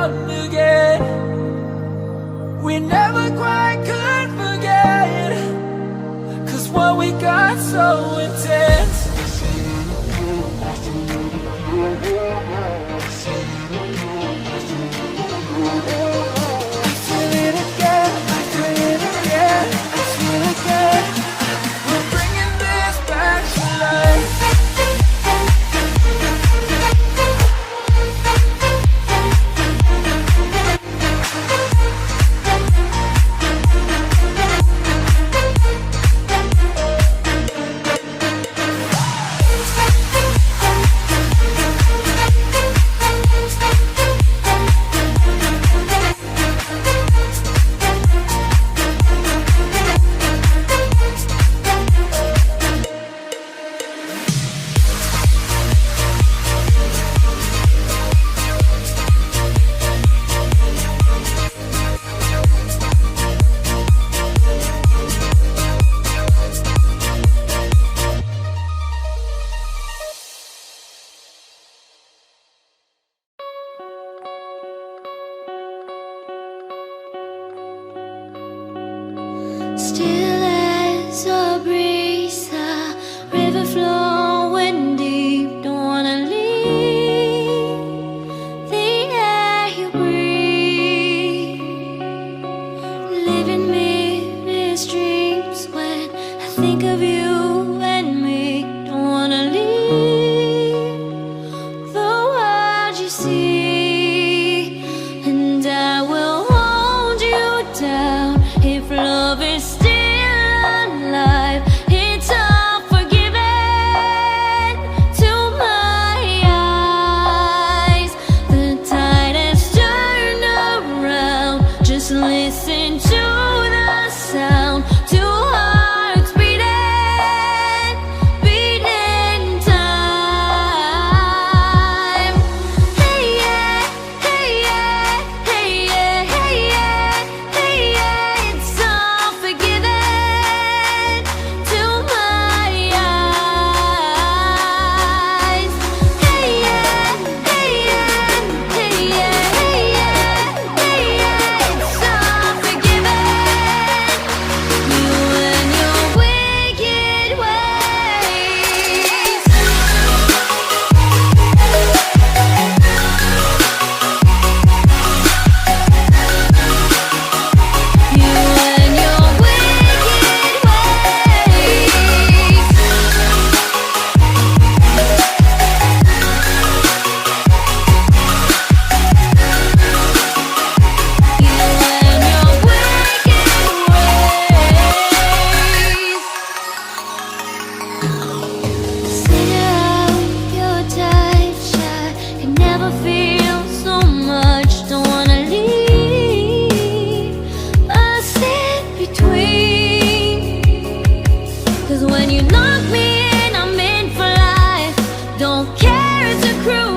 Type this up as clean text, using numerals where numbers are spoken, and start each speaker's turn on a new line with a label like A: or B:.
A: around again. We never quite could forget, 'cause what we got so intense. I feel it again, I feel it again, I feel it again. We're bringing this back to life.
B: Still as a breeze, a river flowing deep. Don't wanna leave the air you breathe. Living me dreams when I think of you and me. Don't wanna leave the world you see, and I will hold you down if love is still alive. It's all forgiven to my eyes. The tide has turned around. Just listen to the sound. Two hearts beating, beating time. Hey yeah, hey yeah, hey yeah, hey yeah, hey yeah. It's all forgiven to my eyes. Hey yeah, hey yeah, hey yeah, hey yeah, hey yeah. It's all forgiven. You and your wicked ways. You and your wicked ways. You and your wicked ways. Center of your touch, I can never feel so much. Don't wanna leave us in between. 'Cause when you knock me in, I'm in for life. Don't care, it's a cruel